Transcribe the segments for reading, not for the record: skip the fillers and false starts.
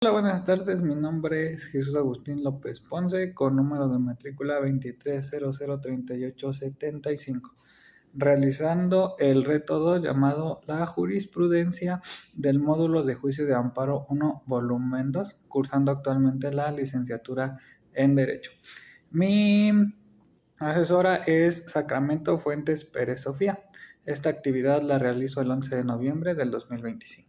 Hola, buenas tardes. Mi nombre es Jesús Agustín López Ponce, con número de matrícula 23003875, realizando el reto 2 llamado La jurisprudencia del módulo de juicio de amparo 1, volumen 2, cursando actualmente la licenciatura en Derecho. Mi asesora es Sacramento Fuentes Pérez Sofía. Esta actividad la realizo el 11 de noviembre del 2025.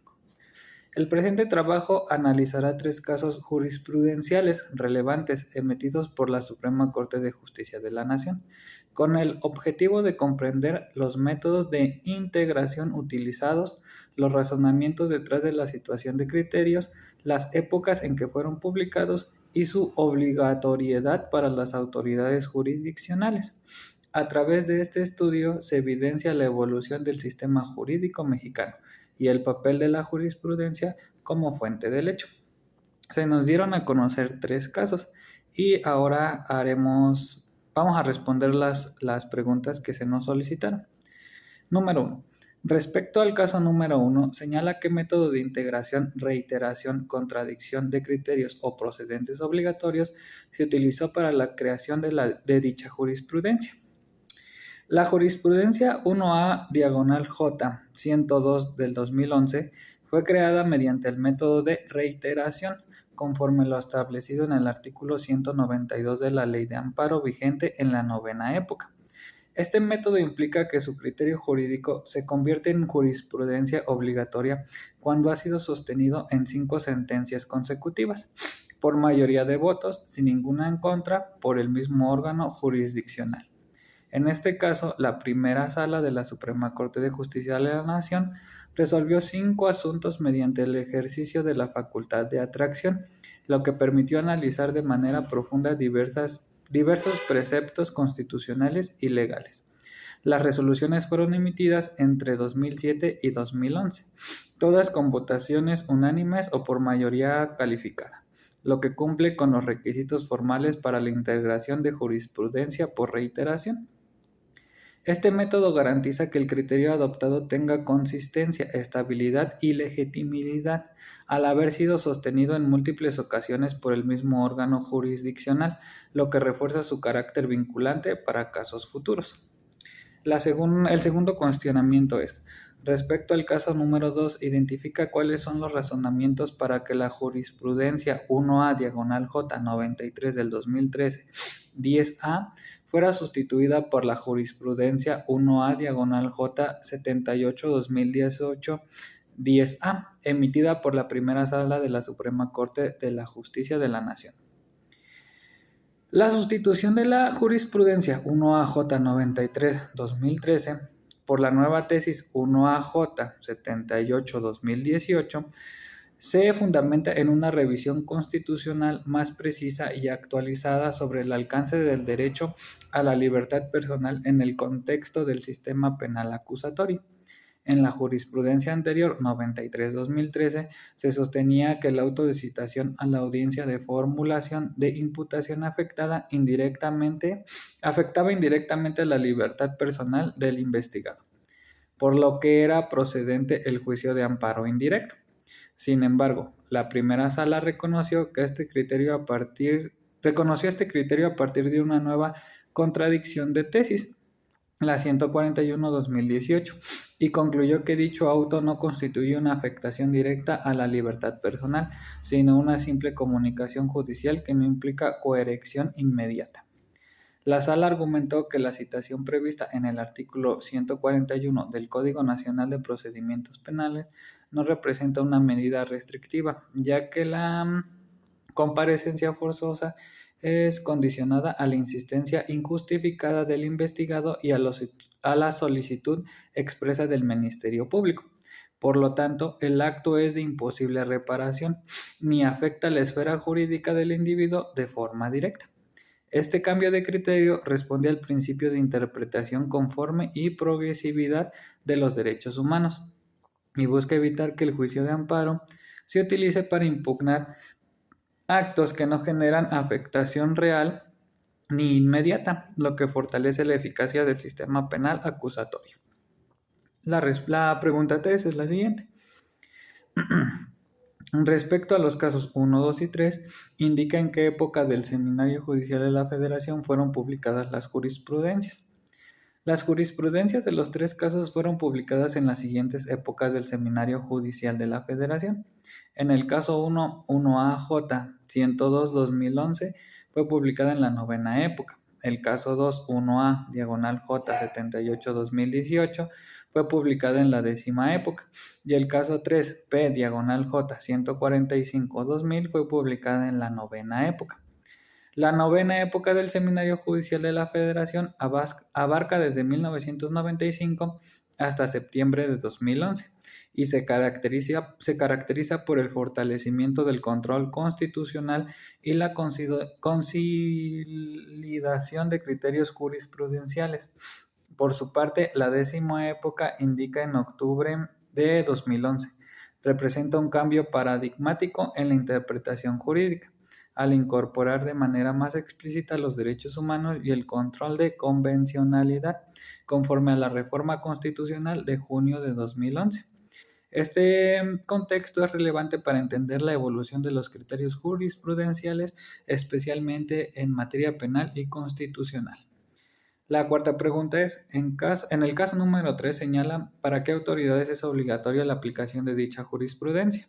El presente trabajo analizará 3 casos jurisprudenciales relevantes emitidos por la Suprema Corte de Justicia de la Nación, con el objetivo de comprender los métodos de integración utilizados, los razonamientos detrás de la situación de criterios, las épocas en que fueron publicados y su obligatoriedad para las autoridades jurisdiccionales. A través de este estudio se evidencia la evolución del sistema jurídico mexicano y el papel de la jurisprudencia como fuente del hecho. Se nos dieron a conocer 3 casos y ahora vamos a responder las preguntas que se nos solicitaron. Número 1. Respecto al caso número 1, señala qué método de integración, reiteración, contradicción de criterios o procedentes obligatorios se utilizó para la creación de dicha jurisprudencia. La jurisprudencia 1A/J 102 del 2011 fue creada mediante el método de reiteración, conforme lo establecido en el artículo 192 de la Ley de Amparo vigente en la novena época. Este método implica que su criterio jurídico se convierte en jurisprudencia obligatoria cuando ha sido sostenido en 5 sentencias consecutivas, por mayoría de votos, sin ninguna en contra, por el mismo órgano jurisdiccional. En este caso, la primera sala de la Suprema Corte de Justicia de la Nación resolvió 5 asuntos mediante el ejercicio de la facultad de atracción, lo que permitió analizar de manera profunda diversos preceptos constitucionales y legales. Las resoluciones fueron emitidas entre 2007 y 2011, todas con votaciones unánimes o por mayoría calificada, lo que cumple con los requisitos formales para la integración de jurisprudencia por reiteración. Este método garantiza que el criterio adoptado tenga consistencia, estabilidad y legitimidad, al haber sido sostenido en múltiples ocasiones por el mismo órgano jurisdiccional, lo que refuerza su carácter vinculante para casos futuros. El segundo cuestionamiento es: respecto al caso número 2, identifica cuáles son los razonamientos para que la jurisprudencia 1A/J 93 del 2013, 10A, fuera sustituida por la jurisprudencia 1A/J 78/2018, 10A, emitida por la primera sala de la Suprema Corte de la Justicia de la Nación. La sustitución de la jurisprudencia 1AJ 93/2013 por la nueva tesis 1AJ 78/2018 se fundamenta en una revisión constitucional más precisa y actualizada sobre el alcance del derecho a la libertad personal en el contexto del sistema penal acusatorio. En la jurisprudencia anterior, 93/2013, se sostenía que el auto de citación a la audiencia de formulación de imputación afectaba indirectamente la libertad personal del investigado, por lo que era procedente el juicio de amparo indirecto. Sin embargo, la primera sala reconoció este criterio a partir de una nueva contradicción de tesis, la 141/2018, y concluyó que dicho auto no constituye una afectación directa a la libertad personal, sino una simple comunicación judicial que no implica coerción inmediata. La sala argumentó que la citación prevista en el artículo 141 del Código Nacional de Procedimientos Penales no representa una medida restrictiva, ya que la comparecencia forzosa es condicionada a la insistencia injustificada del investigado y a la solicitud expresa del Ministerio Público. Por lo tanto, el acto es de imposible reparación, ni afecta la esfera jurídica del individuo de forma directa. Este cambio de criterio responde al principio de interpretación conforme y progresividad de los derechos humanos y busca evitar que el juicio de amparo se utilice para impugnar actos que no generan afectación real ni inmediata, lo que fortalece la eficacia del sistema penal acusatorio. La pregunta 3 es la siguiente. Respecto a los casos 1, 2 y 3, indica en qué época del Seminario Judicial de la Federación fueron publicadas las jurisprudencias. Las jurisprudencias de los tres casos fueron publicadas en las siguientes épocas del Seminario Judicial de la Federación. En el caso 1, 1AJ 102-2011 fue publicada en la novena época. El caso 2, 1A, diagonal J 78-2018 fue publicada en la décima época. Y el caso 3, P, diagonal J 145-2000 fue publicada en la novena época. La novena época del Seminario Judicial de la Federación abarca desde 1995 hasta septiembre de 2011 y se caracteriza por el fortalecimiento del control constitucional y la consolidación de criterios jurisprudenciales. Por su parte, la décima época indica en octubre de 2011. Representa un cambio paradigmático en la interpretación jurídica al incorporar de manera más explícita los derechos humanos y el control de convencionalidad, conforme a la reforma constitucional de junio de 2011. Este contexto es relevante para entender la evolución de los criterios jurisprudenciales, especialmente en materia penal y constitucional. La cuarta pregunta es, en el caso número 3 señala para qué autoridades es obligatoria la aplicación de dicha jurisprudencia.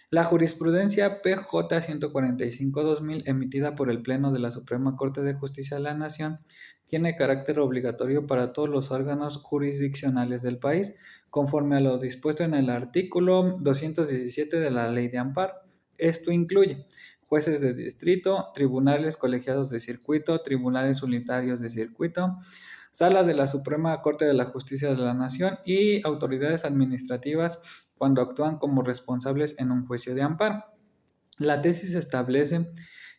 La jurisprudencia PJ 145-2000, emitida por el Pleno de la Suprema Corte de Justicia de la Nación, tiene carácter obligatorio para todos los órganos jurisdiccionales del país, conforme a lo dispuesto en el artículo 217 de la Ley de Amparo. Esto incluye jueces de distrito, tribunales colegiados de circuito, tribunales unitarios de circuito, salas de la Suprema Corte de la Justicia de la Nación y autoridades administrativas cuando actúan como responsables en un juicio de amparo. La tesis establece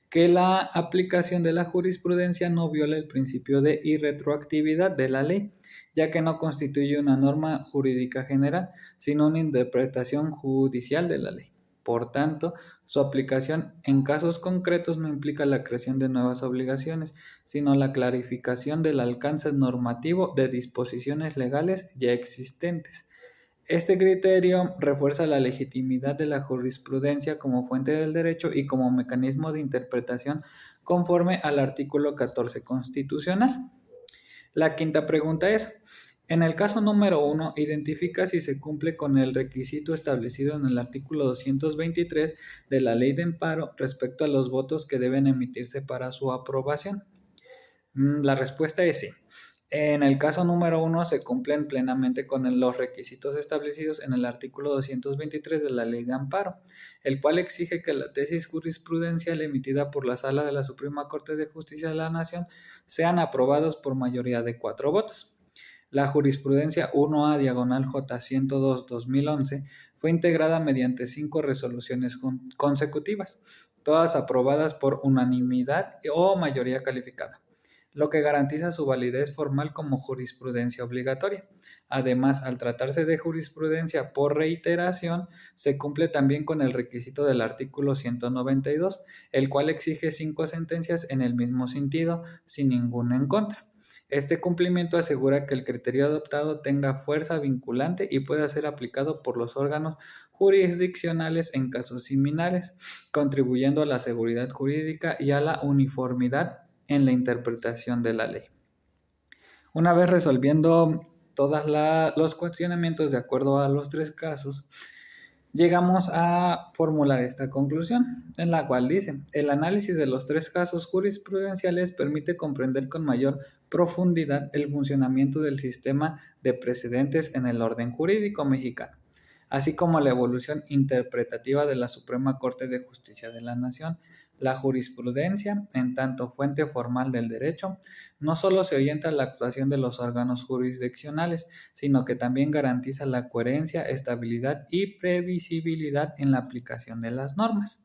que la aplicación de la jurisprudencia no viola el principio de irretroactividad de la ley, ya que no constituye una norma jurídica general, sino una interpretación judicial de la ley. Por tanto, su aplicación en casos concretos no implica la creación de nuevas obligaciones, sino la clarificación del alcance normativo de disposiciones legales ya existentes. Este criterio refuerza la legitimidad de la jurisprudencia como fuente del derecho y como mecanismo de interpretación conforme al artículo 14 constitucional. La quinta pregunta es, en el caso número 1, identifica si se cumple con el requisito establecido en el artículo 223 de la Ley de Amparo respecto a los votos que deben emitirse para su aprobación. La respuesta es sí. En el caso número 1 se cumplen plenamente con los requisitos establecidos en el artículo 223 de la Ley de Amparo, el cual exige que la tesis jurisprudencial emitida por la Sala de la Suprema Corte de Justicia de la Nación sean aprobados por mayoría de 4 votos. La jurisprudencia 1A diagonal J 102-2011 fue integrada mediante 5 resoluciones consecutivas, todas aprobadas por unanimidad o mayoría calificada, lo que garantiza su validez formal como jurisprudencia obligatoria. Además, al tratarse de jurisprudencia por reiteración, se cumple también con el requisito del artículo 192, el cual exige 5 sentencias en el mismo sentido, sin ninguna en contra. Este cumplimiento asegura que el criterio adoptado tenga fuerza vinculante y pueda ser aplicado por los órganos jurisdiccionales en casos similares, contribuyendo a la seguridad jurídica y a la uniformidad en la interpretación de la ley. Una vez resolviendo todos los cuestionamientos de acuerdo a los 3 casos, llegamos a formular esta conclusión, en la cual dice, el análisis de los 3 casos jurisprudenciales permite comprender con mayor profundidad el funcionamiento del sistema de precedentes en el orden jurídico mexicano, así como la evolución interpretativa de la Suprema Corte de Justicia de la Nación. La jurisprudencia, en tanto fuente formal del derecho, no solo se orienta a la actuación de los órganos jurisdiccionales, sino que también garantiza la coherencia, estabilidad y previsibilidad en la aplicación de las normas.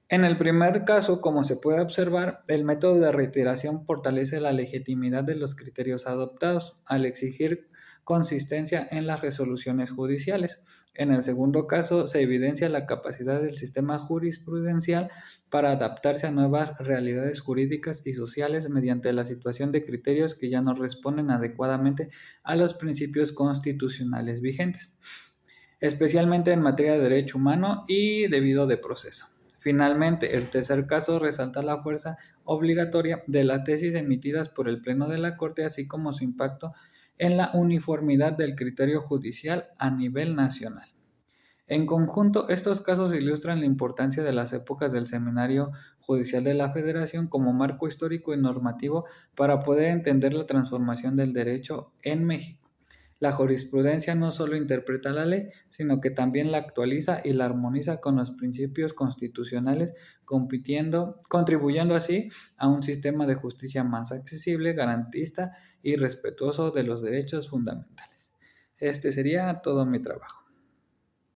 En el primer caso, como se puede observar, el método de reiteración fortalece la legitimidad de los criterios adoptados al exigir consistencia en las resoluciones judiciales. En el segundo caso, se evidencia la capacidad del sistema jurisprudencial para adaptarse a nuevas realidades jurídicas y sociales mediante la situación de criterios que ya no responden adecuadamente a los principios constitucionales vigentes. especialmente en materia de derecho humano y debido de proceso. Finalmente, el tercer caso resalta la fuerza obligatoria de las tesis emitidas por el Pleno de la Corte, así como su impacto en la uniformidad del criterio judicial a nivel nacional. En conjunto, estos casos ilustran la importancia de las épocas del Seminario Judicial de la Federación como marco histórico y normativo para poder entender la transformación del derecho en México. La jurisprudencia no solo interpreta la ley, sino que también la actualiza y la armoniza con los principios constitucionales, contribuyendo así a un sistema de justicia más accesible, garantista y respetuoso de los derechos fundamentales. Este sería todo mi trabajo.